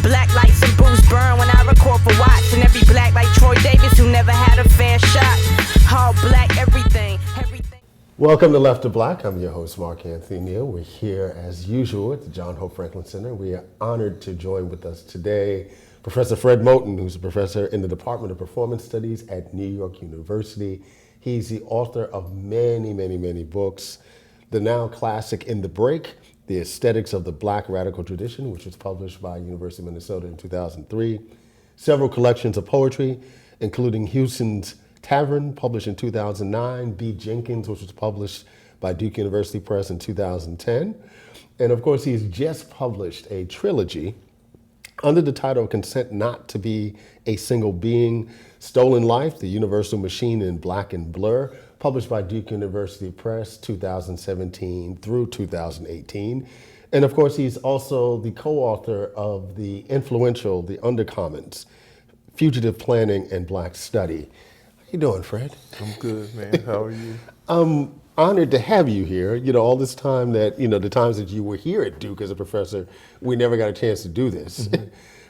black lights and booze burn when I record for Watts. And every black like Troy Davis who never had a fair shot. All black, everything. Welcome to Left to Black. I'm your host, Mark Anthony Neal. We're here as usual at the John Hope Franklin Center. We are honored to join with us today Professor Fred Moten, who's a professor in the Department of Performance Studies at New York University. He's the author of many books. The now classic In the Break, The Aesthetics of the Black Radical Tradition, which was published by University of Minnesota in 2003. Several collections of poetry, including Houston's Tavern, published in 2009, B. Jenkins, which was published by Duke University Press in 2010. And of course, he's just published a trilogy under the title Consent Not to Be a Single Being, Stolen Life, The Universal Machine in Black and Blur, published by Duke University Press 2017 through 2018. And of course, he's also the co-author of the influential The Undercommons, Fugitive Planning and Black Study. How you doing, Fred? I'm good, man. How are you? I'm honored to have you here. You know, all this time that, the times that you were here at Duke as a professor, we never got a chance to do this.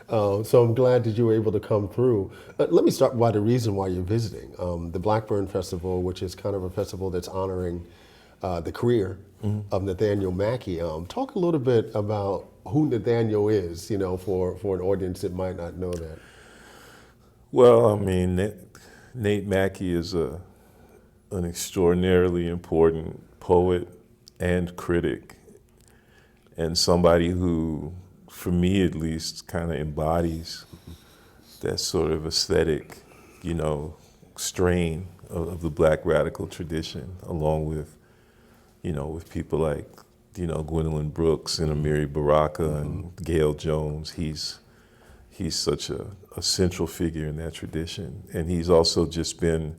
So I'm glad that you were able to come through. Let me start by the reason why you're visiting. The Blackburn Festival, which is kind of a festival that's honoring the career of Nathaniel Mackay. Talk a little bit about who Nathaniel is, for an audience that might not know that. Well, I mean, Nate Mackay is an extraordinarily important poet and critic, and somebody who, for me at least, kind of embodies that sort of aesthetic, strain of the Black radical tradition, along with, with people like, Gwendolyn Brooks and Amiri Baraka and Gail Jones. He's such a central figure in that tradition. And he's also just been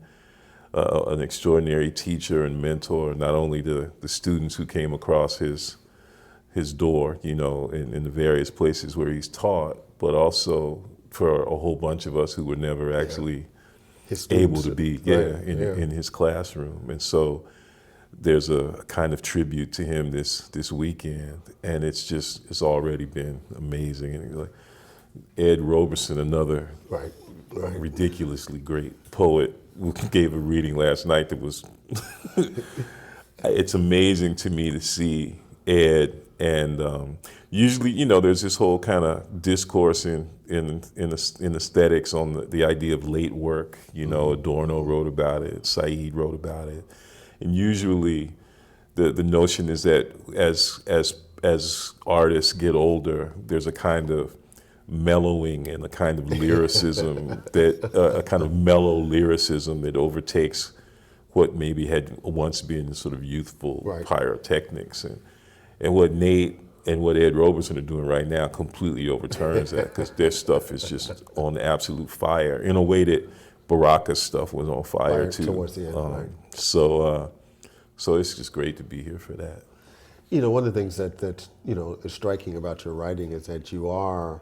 an extraordinary teacher and mentor, not only to the students who came across his door, in the various places where he's taught, but also for a whole bunch of us who were never actually able to be in his classroom. And so there's a kind of tribute to him this weekend, and it's already been amazing. And like Ed Roberson, another ridiculously great poet, who gave a reading last night that was, it's amazing to me to see Ed, and usually, there's this whole kind of discourse in aesthetics on the idea of late work. Adorno wrote about it, Said wrote about it, and usually the notion is that as artists get older, there's a kind of mellowing and a kind of lyricism a kind of mellow lyricism that overtakes what maybe had once been sort of youthful pyrotechnics, and what Nate and what Ed Roberson are doing right now completely overturns that, because their stuff is just on absolute fire in a way that Baraka's stuff was on fire too. Towards the end, So it's just great to be here for that. One of the things that is striking about your writing is that you are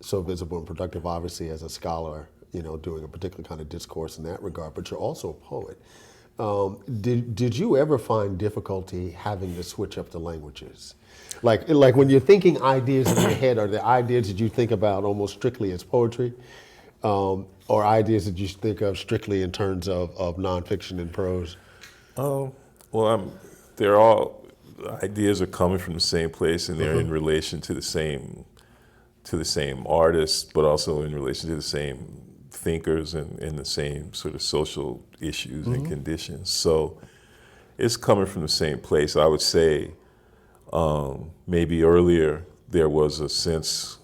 so visible and productive, obviously, as a scholar, doing a particular kind of discourse in that regard, but you're also a poet. Did you ever find difficulty having to switch up the languages? Like when you're thinking ideas in your head, are the ideas that you think about almost strictly as poetry, or ideas that you think of strictly in terms of nonfiction and prose? They're all, ideas are coming from the same place, and they're in relation to the same artists, but also in relation to the same thinkers and the same sort of social issues and conditions. So it's coming from the same place. I would say maybe earlier there was a sense,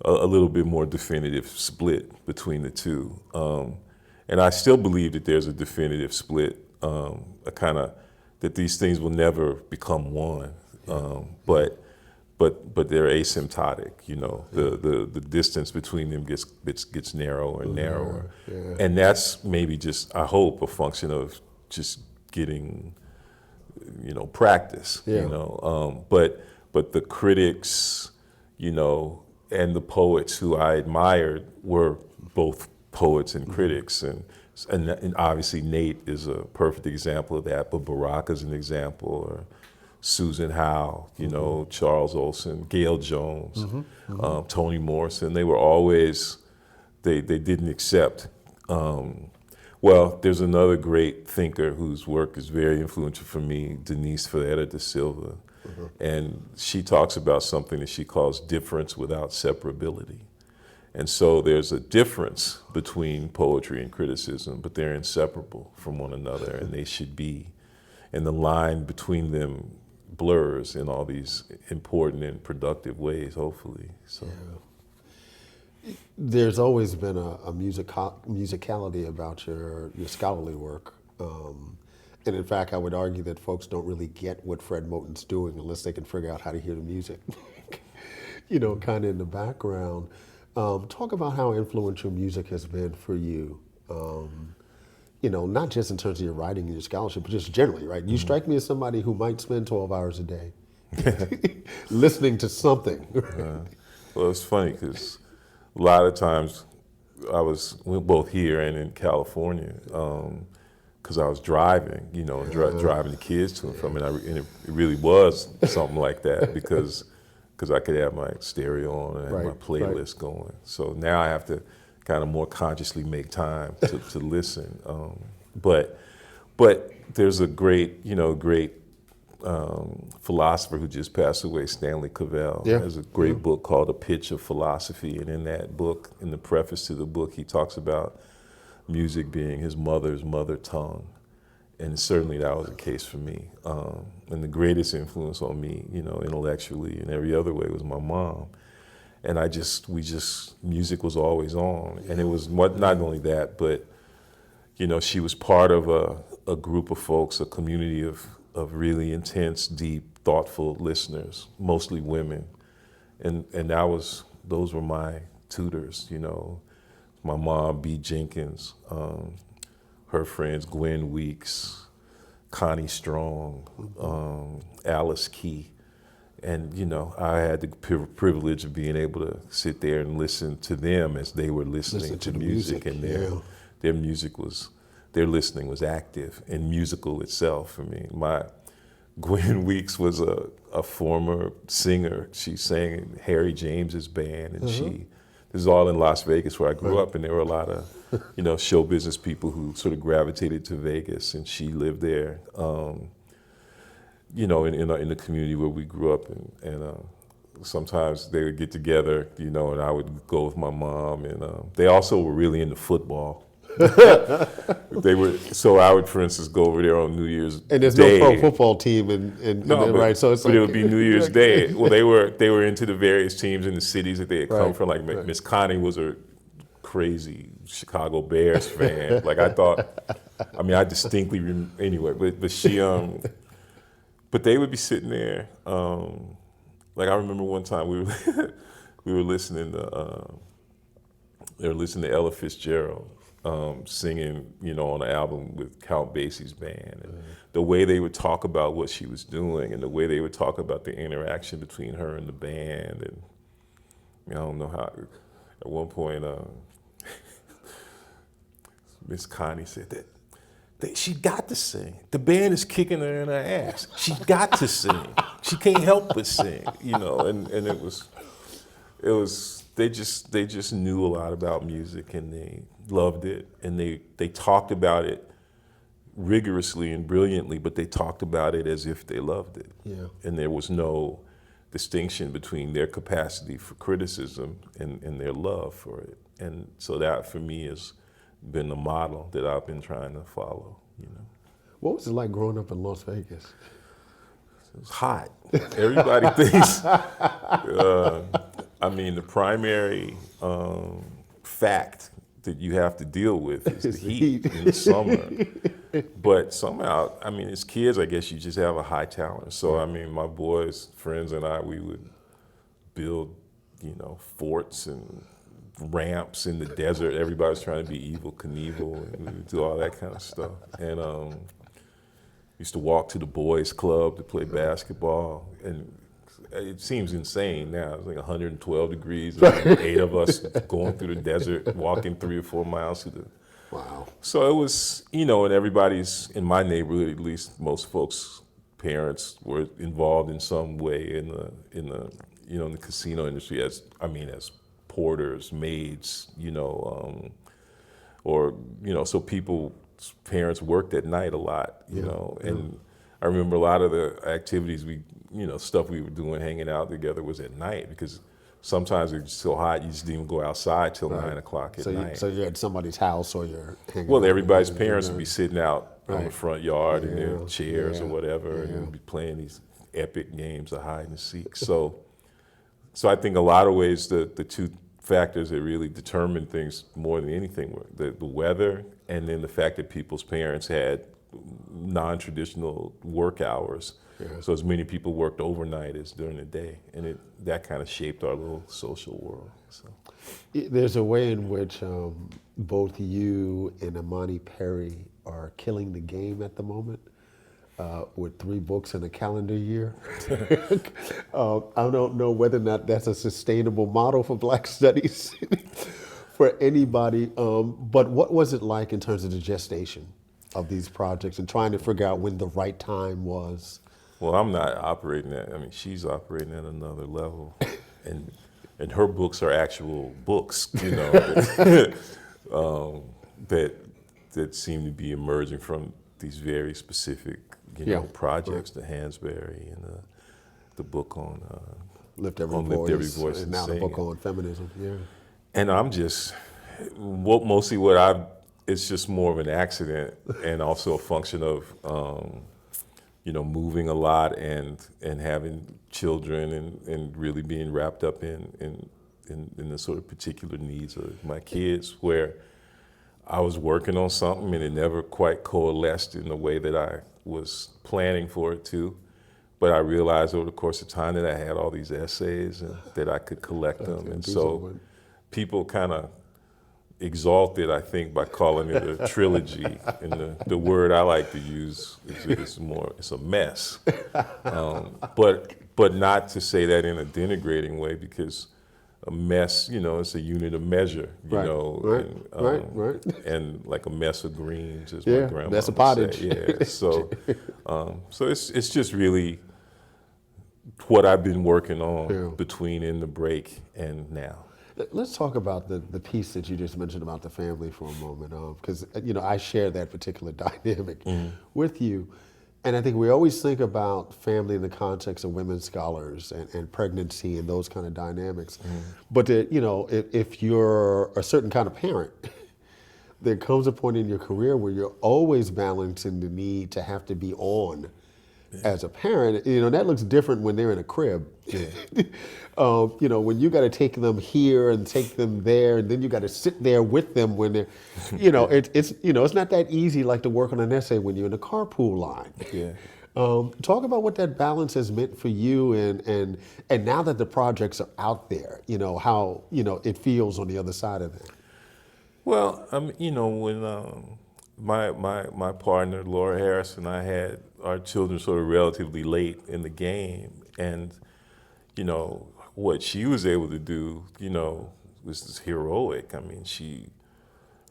a little bit more definitive split between the two. And I still believe that there's a definitive split, a kind of, that these things will never become one. But they're asymptotic, the distance between them gets narrower and narrower. And that's maybe just, I hope, a function of just getting, practice, but the critics, and the poets who I admired were both poets and critics, and obviously Nate is a perfect example of that, but Baraka's an example, or Susan Howe, you know, Charles Olson, Gail Jones, Toni Morrison. They were always, they didn't accept. Well, there's another great thinker whose work is very influential for me, Denise Ferreira da Silva. And she talks about something that she calls difference without separability. And so there's a difference between poetry and criticism, but they're inseparable from one another, and they should be. And the line between them blurs in all these important and productive ways, hopefully. So. Yeah. There's always been a musicality about your scholarly work. And in fact, I would argue that folks don't really get what Fred Moten's doing unless they can figure out how to hear the music, you know, kind of in the background. Talk about how influential music has been for you. You know, not just in terms of your writing and your scholarship, but just generally, right? You strike me as somebody who might spend 12 hours a day listening to something. Well, it's funny because a lot of times we're both here and in California, because I was driving, you know, and driving the kids to and from, and it really was something like that because I could have my stereo on and have my playlist going. So now I have to kind of more consciously make time to listen. But there's a great philosopher who just passed away, Stanley Cavell. Yeah. There's a great book called A Pitch of Philosophy, and in that book, in the preface to the book, he talks about music being his mother's mother tongue. And certainly that was the case for me. And the greatest influence on me, you know, intellectually and every other way was my mom. And music was always on. And it was not only that, but, you know, she was part of a group of folks, a community of really intense, deep, thoughtful listeners, mostly women. And those were my tutors, you know. My mom, B. Jenkins, her friends, Gwen Weeks, Connie Strong, Alice Key. And, you know, I had the privilege of being able to sit there and listen to them as they were listening to music. And their listening was active and musical itself. I mean, Gwen Weeks was a former singer. She sang in Harry James's band, and this is all in Las Vegas where I grew up, and there were a lot of, you know, show business people who sort of gravitated to Vegas, and she lived there, you know, in the community where we grew up, and sometimes they would get together, you know, and I would go with my mom, and they also were really into football. So I would, for instance, go over there on New Year's Day. And there's no pro football team, right? So it's but it would be New Year's Day. Well, they were into the various teams in the cities that they had come from. Like Miss Connie was a crazy Chicago Bears fan. Like I distinctly remember, anyway. But she, but they would be sitting there. Like I remember one time we were listening to they were listening to Ella Fitzgerald. Singing, you know, on an album with Count Basie's band, and the way they would talk about what she was doing, and the way they would talk about the interaction between her and the band, and I don't know how. At one point, Miss Connie said that she got to sing. The band is kicking her in her ass. She got to sing. She can't help but sing, you know. And it was. They just knew a lot about music, and they loved it, and they talked about it rigorously and brilliantly, but they talked about it as if they loved it. Yeah. And there was no distinction between their capacity for criticism and their love for it. And so that for me has been the model that I've been trying to follow, you know. What was it like growing up in Las Vegas? It was hot. Everybody thinks, I mean, the primary fact that you have to deal with is the heat in the summer. But somehow, I mean, as kids, I guess you just have a high talent. So, I mean, my boys, friends and I, we would build, you know, forts and ramps in the desert. Everybody was trying to be Evel Knievel, and we would do all that kind of stuff. And used to walk to the boys' club to play basketball. And it seems insane now. It's like 112 degrees, and 8 of us going through the desert, walking 3 or 4 miles through the. Wow. So it was, you know, and everybody's in my neighborhood, at least most folks parents were involved in some way in the casino industry as porters, maids, or so people's parents worked at night a lot, and I remember a lot of the activities stuff we were doing, hanging out together, was at night because sometimes it was so hot you just didn't even go outside till 9 o'clock at night. So you're at somebody's house or you're hanging Well, out everybody's with parents would be sitting out on the front yard in their chairs or whatever, and they'd be playing these epic games of hide and seek. So I think a lot of ways the two factors that really determined things more than anything were the weather, and then the fact that people's parents had non-traditional work hours. So as many people worked overnight as during the day, and that kind of shaped our little social world. So there's a way in which both you and Imani Perry are killing the game at the moment with 3 books in a calendar year. I don't know whether or not that's a sustainable model for Black studies for anybody, but what was it like in terms of the gestation of these projects and trying to figure out when the right time was? Well, I'm not operating at, she's operating at another level. And her books are actual books, that seem to be emerging from these very specific, projects, the Hansberry and the book on Lift Every Voice, and now the book on feminism. And I'm just, it's just more of an accident and also a function of, moving a lot and having children and really being wrapped up in the sort of particular needs of my kids, where I was working on something and it never quite coalesced in the way that I was planning for it to. But I realized over the course of time that I had all these essays and that I could collect them. And so people kind of exalted, I think, by calling it a trilogy. And the word I like to use is it's a mess. But not to say that in a denigrating way, because a mess, it's a unit of measure, and like a mess of greens, as my grandma mess of pottage. Yeah, so it's just really what I've been working on between In the Break and now. Let's talk about the piece that you just mentioned about the family for a moment, because I share that particular dynamic with you. And I think we always think about family in the context of women scholars and pregnancy and those kind of dynamics. But if you're a certain kind of parent, there comes a point in your career where you're always balancing the need to have to be on as a parent. That looks different when they're in a crib. When you got to take them here and take them there, and then you got to sit there with them when they're, it's not that easy like to work on an essay when you're in a carpool line. Talk about what that balance has meant for you, and now that the projects are out there, how it feels on the other side of it. Well, when my partner Laura Harris and I had our children sort of relatively late in the game, and what she was able to do, was heroic. She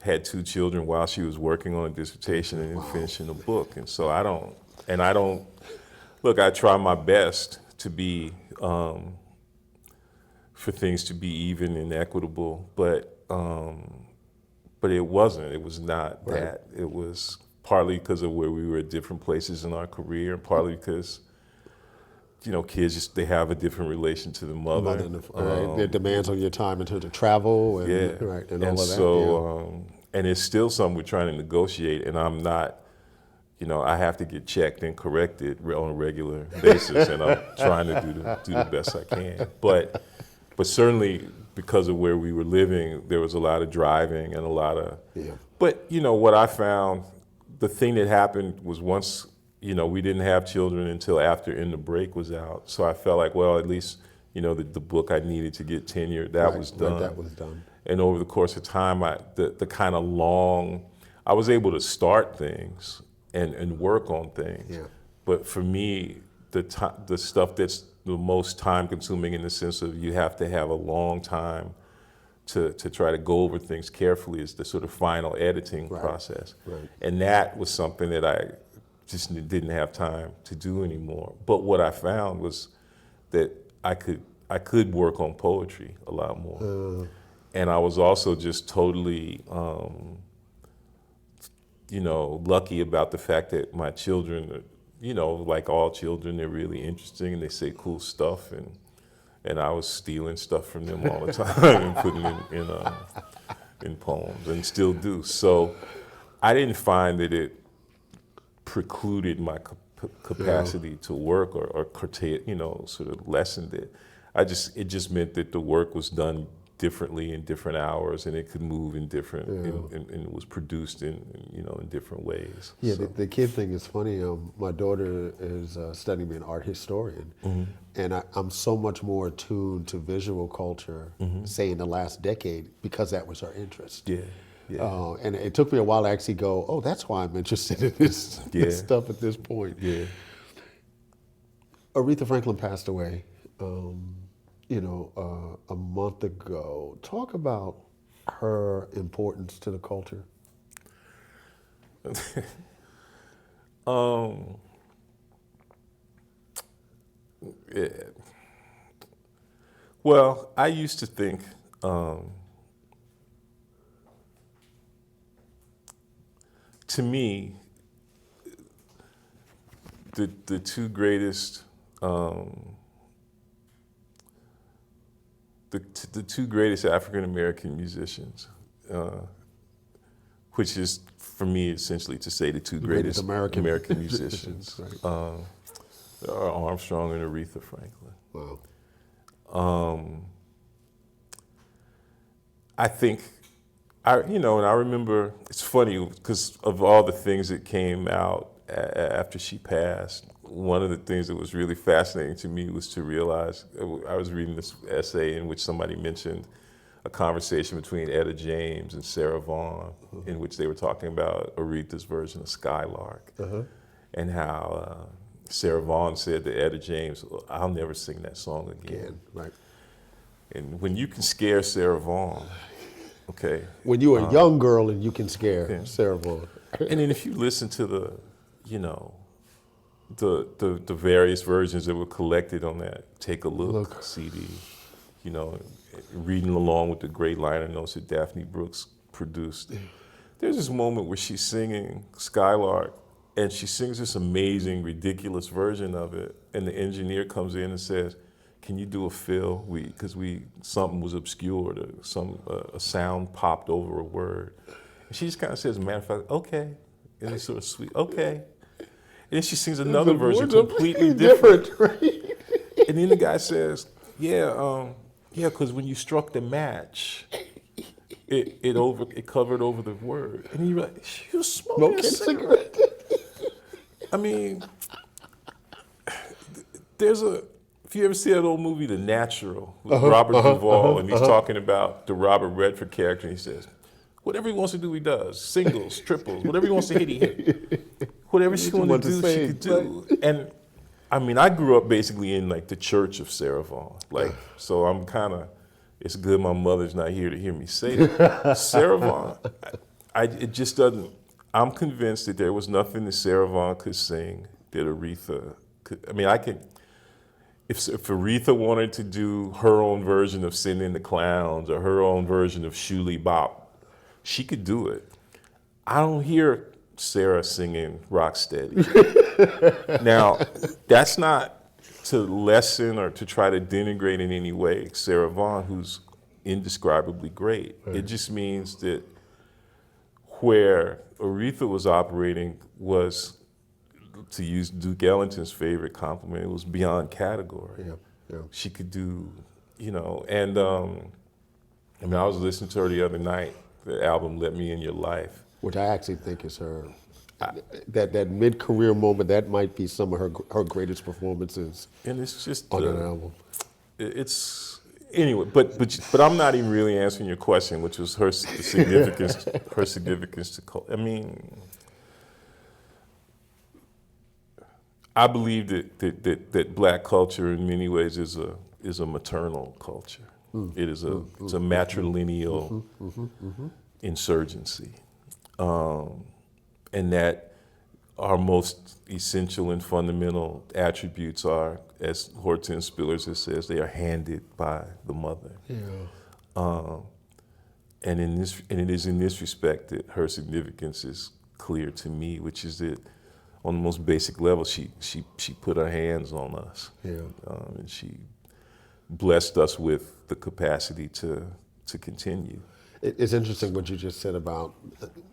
had 2 children while she was working on a dissertation and then finishing a book. And so I try my best to be, for things to be even and equitable, but it wasn't. It was not that. It was partly because of where we were at different places in our career, and partly because kids they have a different relation to the mother. Their demands on your time in terms of travel and all of that. So and it's still something we're trying to negotiate, and I'm not. I have to get checked and corrected on a regular basis, and I'm trying to do the best I can. But certainly because of where we were living, there was a lot of driving and a lot of. But what I found, the thing that happened was once. We didn't have children until after In the Break was out. So I felt like, well, at least, the book I needed to get tenured, that was done. That was done. And over the course of time, the kind of long, I was able to start things and work on things. But for me, the stuff that's the most time consuming in the sense of you have to have a long time to try to go over things carefully is the sort of final editing process. And that was something that I just didn't have time to do anymore. But what I found was that I could work on poetry a lot more. And I was also just totally, lucky about the fact that my children, like all children, they're really interesting and they say cool stuff. And I was stealing stuff from them all the time and putting it in poems, and still do. So I didn't find that it precluded my capacity to work or curtail, sort of lessened it. It just meant that the work was done differently in different hours, and it could move in different, and it was produced in different ways. Yeah, so. the kid thing is funny. My daughter is studying to be an art historian, and I'm so much more attuned to visual culture, say in the last decade, because that was her interest. Yeah. Yeah. And it took me a while to actually go, oh, that's why I'm interested in this stuff at this point. Yeah. Aretha Franklin passed away, a month ago. Talk about her importance to the culture. Yeah. Well, I used to think to me, the two greatest the two greatest African American musicians, which is for me essentially to say the two greatest American musicians, right. are Armstrong and Aretha Franklin. Wow. I think, and I remember, it's funny because of all the things that came out after she passed, one of the things that was really fascinating to me was to realize, I was reading this essay in which somebody mentioned a conversation between Etta James and Sarah Vaughan, in which they were talking about Aretha's version of Skylark, and how Sarah Vaughan said to Etta James, "I'll never sing that song again." Right. And when you can scare Sarah Vaughan, okay. When you're a young girl and you can scare Sarah Vaughan. And then if you listen to the various versions that were collected on that Take a Look CD, reading along with the great liner notes that Daphne Brooks produced, there's this moment where she's singing Skylark, and she sings this amazing, ridiculous version of it, and the engineer comes in and says, "Can you do a fill? Because something was obscured, or a sound popped over a word." And she just kind of says, "Matter of fact, okay," and it's sort of sweet, "Okay." And then she sings another version completely different. Right? And then the guy says, "Yeah, because when you struck the match, it covered over the word." And you're like, "She was smoking a cigarette." I mean, if you ever see that old movie, The Natural, with Robert Duvall, and he's talking about the Robert Redford character, and he says, whatever he wants to do, he does. Singles, triples, whatever he wants to hit, he hit. Whatever she wanted to do, she could do. Right? And I mean, I grew up basically in like the church of Sarah Vaughan. So I'm kind of, it's good my mother's not here to hear me say that. Sarah Vaughan, it just doesn't, I'm convinced that there was nothing that Sarah Vaughan could sing that Aretha could. I mean, if Aretha wanted to do her own version of Sending the Clowns or her own version of Shuli Bop, she could do it. I don't hear Sarah singing Rocksteady. Now, that's not to lessen or to try to denigrate in any way Sarah Vaughan, who's indescribably great. Right. It just means that where Aretha was operating was, to use Duke Ellington's favorite compliment, it was beyond category. Yeah. She could do, and I mean, I was listening to her the other night, the album Let Me In Your Life. Which I actually think is her, that mid-career moment, that might be some of her greatest performances. And it's just on an album. Anyway, but I'm not even really answering your question, which was her significance. Her significance to culture. I mean, I believe that Black culture in many ways is a maternal culture. It is it's a matrilineal insurgency, and that our most essential and fundamental attributes are, as Hortense Spillers says, they are handed by the mother. Yeah. And it is in this respect that her significance is clear to me, which is that on the most basic level, she put her hands on us, Yeah. and she blessed us with the capacity to continue. It's interesting what you just said about,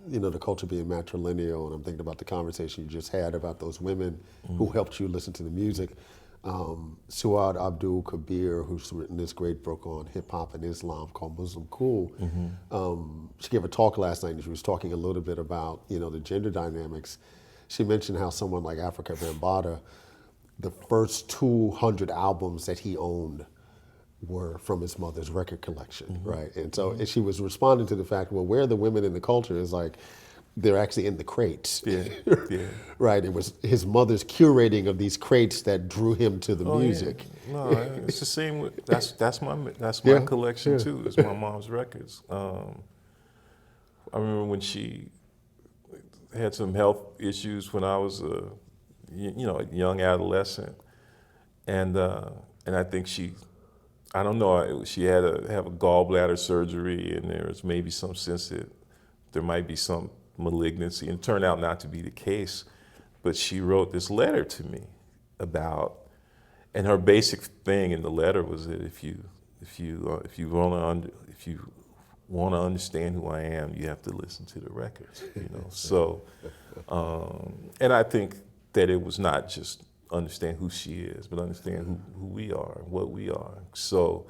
the culture being matrilineal, and I'm thinking about the conversation you just had about those women who helped you listen to the music. Suad Abdul Kabir, who's written this great book on hip hop and Islam called Muslim Cool, she gave a talk last night and she was talking a little bit about, the gender dynamics. She mentioned how someone like Africa Bambaataa, the first 200 albums that he owned were from his mother's record collection, right? And so and she was responding to the fact, well, where are the women in the culture? Is like, they're actually in the crates, right? It was his mother's curating of these crates that drew him to the music. Yeah. No, it's the same. That's my collection too. It's my mom's records. I remember when she had some health issues when I was a young adolescent, and I think I don't know, she had to have a gallbladder surgery, and there was maybe some sense that there might be some malignancy, and it turned out not to be the case. But she wrote this letter to me about, and her basic thing in the letter was that if you want to understand who I am, you have to listen to the records. So, and I think that it was not just understand who she is, but understand who we are and what we are. So,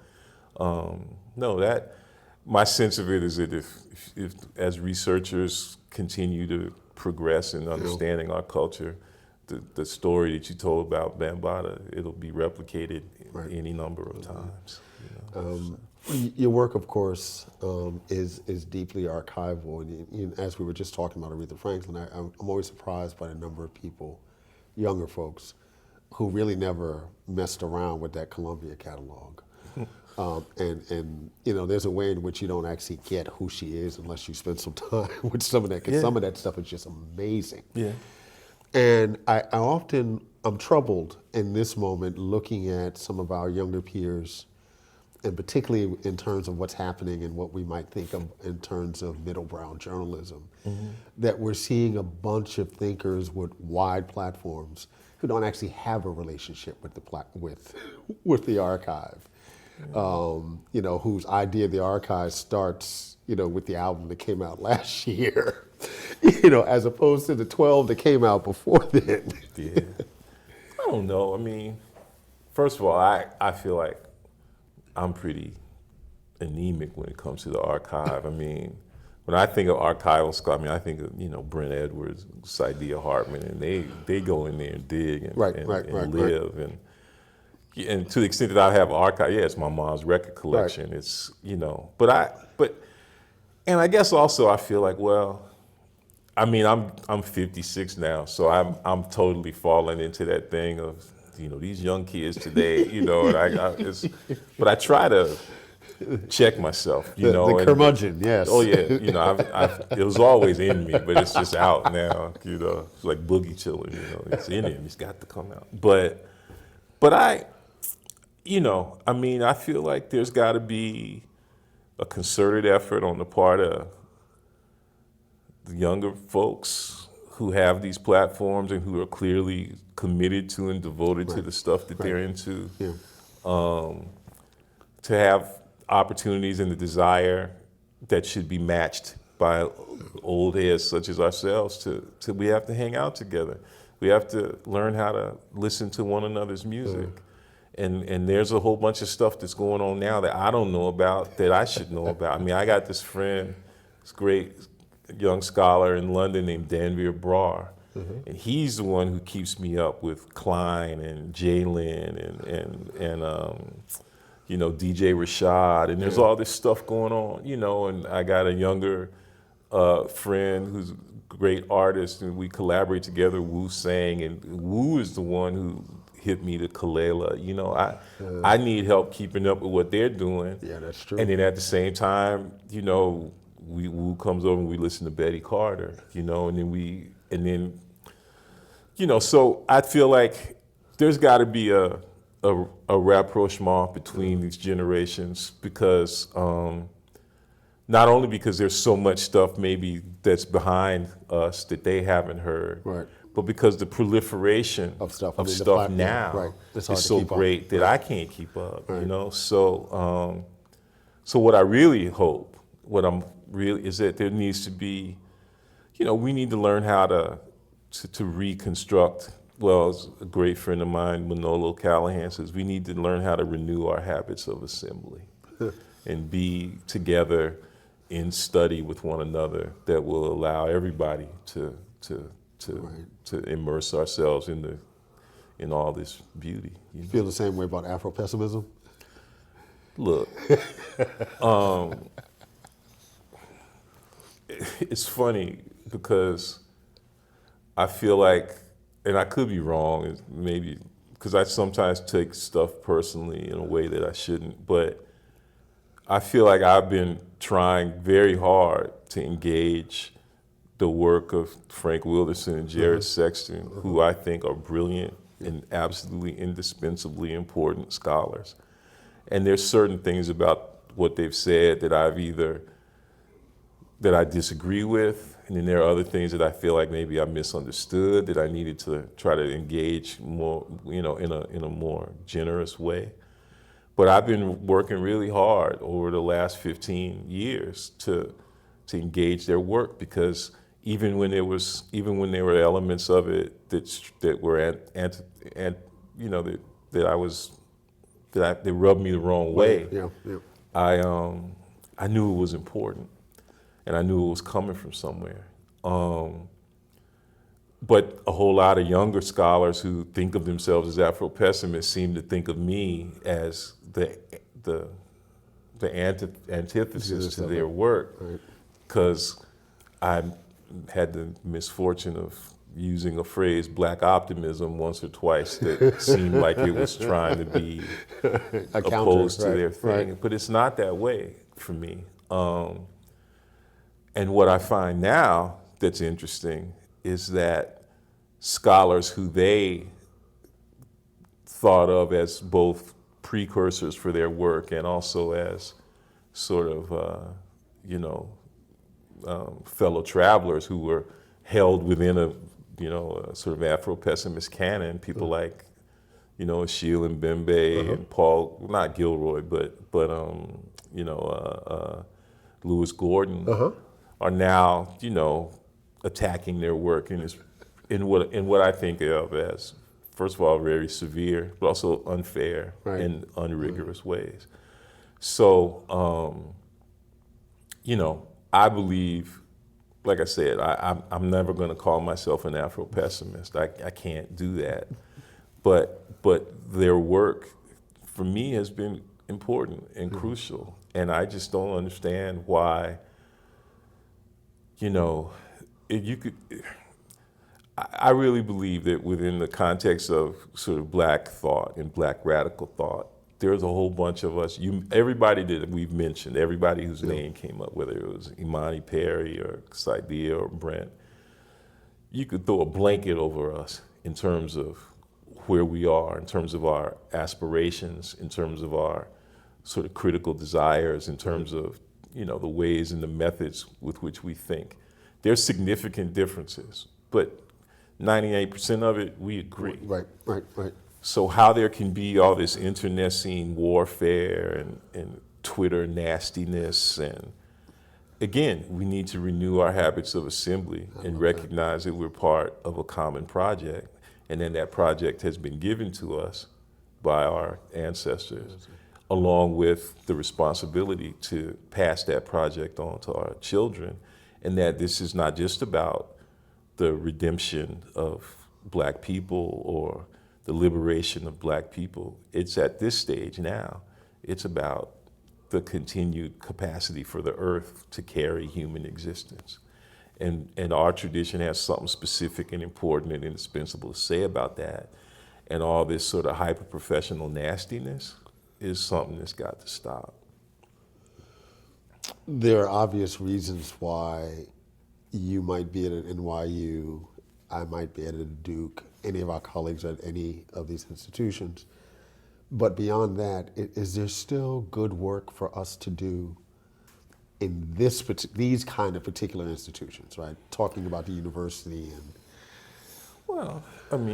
my sense of it is that if as researchers continue to progress in understanding our culture, the story that you told about Bambaataa, it'll be replicated any number of times. Your work, of course, is deeply archival, and as we were just talking about Aretha Franklin, I'm always surprised by the number of people, younger folks, who really never messed around with that Columbia catalog. And there's a way in which you don't actually get who she is unless you spend some time with some of that, because some of that stuff is just amazing. Yeah. And I'm troubled in this moment looking at some of our younger peers, and particularly in terms of what's happening and what we might think of in terms of middle brow journalism, that we're seeing a bunch of thinkers with wide platforms who don't actually have a relationship with the archive. Whose idea of the archive starts, with the album that came out last year, as opposed to the 12 that came out before then. Yeah. I don't know. I mean, first of all, I feel like I'm pretty anemic when it comes to the archive. I mean, when I think of archival scholar, I think of, Brent Edwards, Saidiya Hartman, and they go in there and dig and live. And to the extent that I have an archive, it's my mom's record collection. It's, and I guess also I feel like, I'm 56 now, so I'm totally falling into that thing of, these young kids today, but I try to check myself, the curmudgeon, yes. Oh yeah, it was always in me, but it's just out now, it's like boogie chilling, it's in him, it's got to come out. But I feel like there's got to be a concerted effort on the part of the younger folks who have these platforms and who are clearly committed to and devoted to the stuff that they're into, to have opportunities and the desire that should be matched by old heads such as ourselves to we have to hang out together. We have to learn how to listen to one another's music. And there's a whole bunch of stuff that's going on now that I don't know about, that I should know about. I got this friend, this great young scholar in London named Danveer Brar, and he's the one who keeps me up with Klein and Jalen and DJ Rashad, and there's all this stuff going on, and I got a younger friend who's a great artist, and we collaborate together, Wu Sang, and Wu is the one who hit me to Kalela. I need help keeping up with what they're doing. Yeah, that's true. And then at the same time, Wu comes over and we listen to Betty Carter, and then So I feel like there's got to be a rapprochement between these generations because not only because there's so much stuff maybe that's behind us that they haven't heard, Right. but because the proliferation Of stuff, I of mean, stuff yeah, now right. It's hard is to so keep up. great that Right. I can't keep up. Right. So what I really hope, is that there needs to be, we need to learn how to reconstruct. Well, as a great friend of mine, Manolo Callahan, says we need to learn how to renew our habits of assembly and be together in study with one another that will allow everybody to immerse ourselves in all this beauty. You feel the same way about Afro pessimism? Look, it's funny because I feel like, and I could be wrong, maybe because I sometimes take stuff personally in a way that I shouldn't, but I feel like I've been trying very hard to engage the work of Frank Wilderson and Jared Sexton, who I think are brilliant and absolutely indispensably important scholars. And there's certain things about what they've said that that I disagree with, and then there are other things that I feel like maybe I misunderstood, that I needed to try to engage more, in a more generous way. But I've been working really hard over the last 15 years to engage their work, because even when there were elements of it that were that rubbed me the wrong way, I knew it was important, and I knew it was coming from somewhere. But a whole lot of younger scholars who think of themselves as Afro-pessimists seem to think of me as the antithesis to their work, because I had the misfortune of using a phrase, black optimism, once or twice that seemed like it was trying to be opposed to their thing. But it's not that way for me. And what I find now that's interesting is that scholars who they thought of as both precursors for their work and also as sort of, fellow travelers who were held within a sort of Afro-pessimist canon, people like, Achille and Mbembe and Paul, not Gilroy, but Lewis Gordon are now, attacking their work in what I think of as, first of all, very severe, but also unfair and unrigorous ways. So, I believe, like I said, I'm never going to call myself an Afro-pessimist. I can't do that. But their work, for me, has been important and crucial. And I just don't understand why, I really believe that within the context of sort of black thought and black radical thought, there's a whole bunch of us, everybody that we've mentioned, everybody whose name came up, whether it was Imani Perry or Saidia or Brent, you could throw a blanket over us in terms of where we are, in terms of our aspirations, in terms of our sort of critical desires, in terms of, the ways and the methods with which we think. There's significant differences, but 98% of it, we agree. Right. So how there can be all this internecine warfare and Twitter nastiness, and again, we need to renew our habits of assembly and recognize that we're part of a common project, and then that project has been given to us by our ancestors, along with the responsibility to pass that project on to our children, and that this is not just about the redemption of black people or the liberation of black people. It's at this stage now, it's about the continued capacity for the earth to carry human existence. And our tradition has something specific and important and indispensable to say about that. And all this sort of hyper-professional nastiness is something that's got to stop. There are obvious reasons why you might be at an NYU, I might be at a Duke, any of our colleagues at any of these institutions. But beyond that, is there still good work for us to do in these kind of particular institutions, right? Talking about the university and... Well, on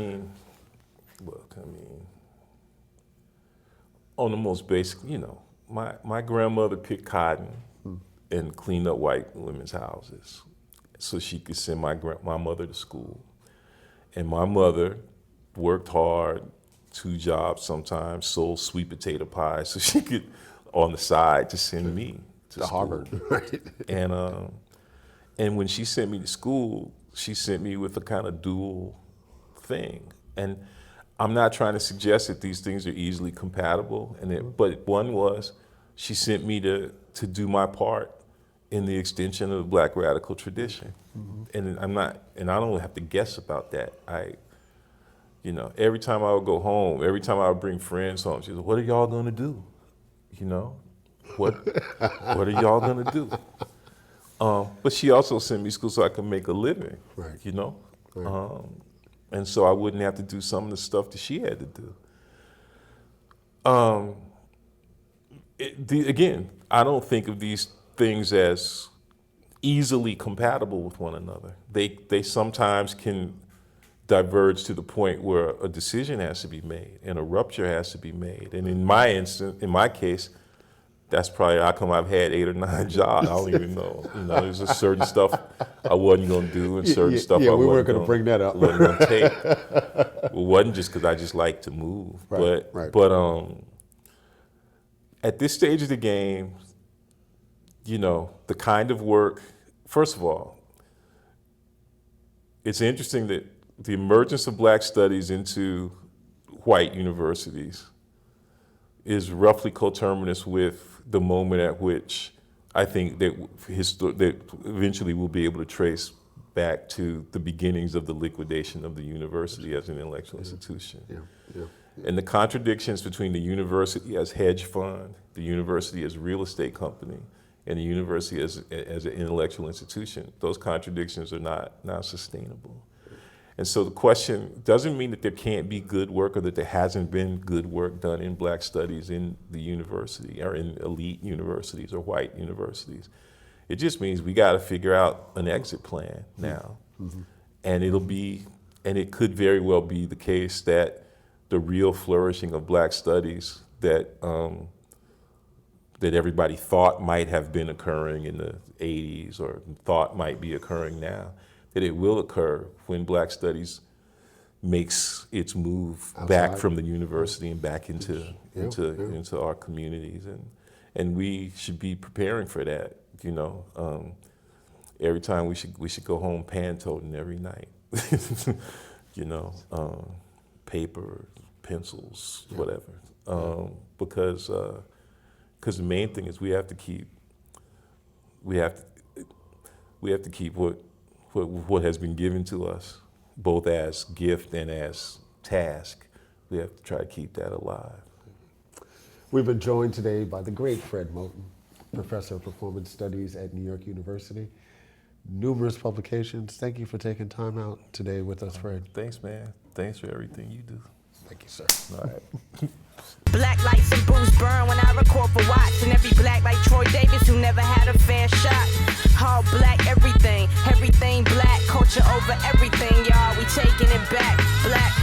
the most basic, my grandmother picked cotton and cleaned up white women's houses so she could send my mother to school. And my mother worked hard, 2 jobs sometimes, sold sweet potato pie so she could, on the side, to send me to school. Harvard, right? And when she sent me to school, she sent me with a kind of dual thing. And I'm not trying to suggest that these things are easily compatible, but one was she sent me to do my part in the extension of the Black radical tradition. And I don't have to guess about that. Every time I would go home, every time I would bring friends home, she said, "What are y'all gonna do? What are y'all gonna do?" But she also sent me to school so I could make a living, right. Right. And so I wouldn't have to do some of the stuff that she had to do. Again, I don't think of these things as easily compatible with one another. They sometimes can diverge to the point where a decision has to be made and a rupture has to be made. And in my case, that's probably how come I've had 8 or 9 jobs. I don't even know. There's just certain stuff I wasn't going to do and certain stuff I we weren't going to bring that up. wasn't going to take. It wasn't just because I just like to move. Right, but at this stage of the game, the kind of work, first of all, it's interesting that the emergence of Black studies into white universities is roughly coterminous with the moment at which I think that eventually we'll be able to trace back to the beginnings of the liquidation of the university as an intellectual institution. Yeah. And the contradictions between the university as hedge fund, the university as real estate company, and the university as an intellectual institution, those contradictions are not sustainable. And so the question doesn't mean that there can't be good work or that there hasn't been good work done in Black studies in the university or in elite universities or white universities. It just means we got to figure out an exit plan now. And it could very well be the case that the real flourishing of Black studies that everybody thought might have been occurring in the 80s or thought might be occurring now, that it will occur when Black studies makes its move outside, back from the university and back into our communities, and we should be preparing for that. Every time we should go home pan-toting every night. Paper, pencils, whatever, because the main thing is we have to keep what has been given to us, both as gift and as task. We have to try to keep that alive. We've been joined today by the great Fred Moten, Professor of Performance Studies at New York University. Numerous publications. Thank you for taking time out today with us, Fred. Thanks, man. Thanks for everything you do. Thank you, sir. All right. Black lights and booze burn when I record for Watts. And every black like Troy Davis who never had a fair shot. All black everything black. Culture over everything, y'all. We taking it back. Black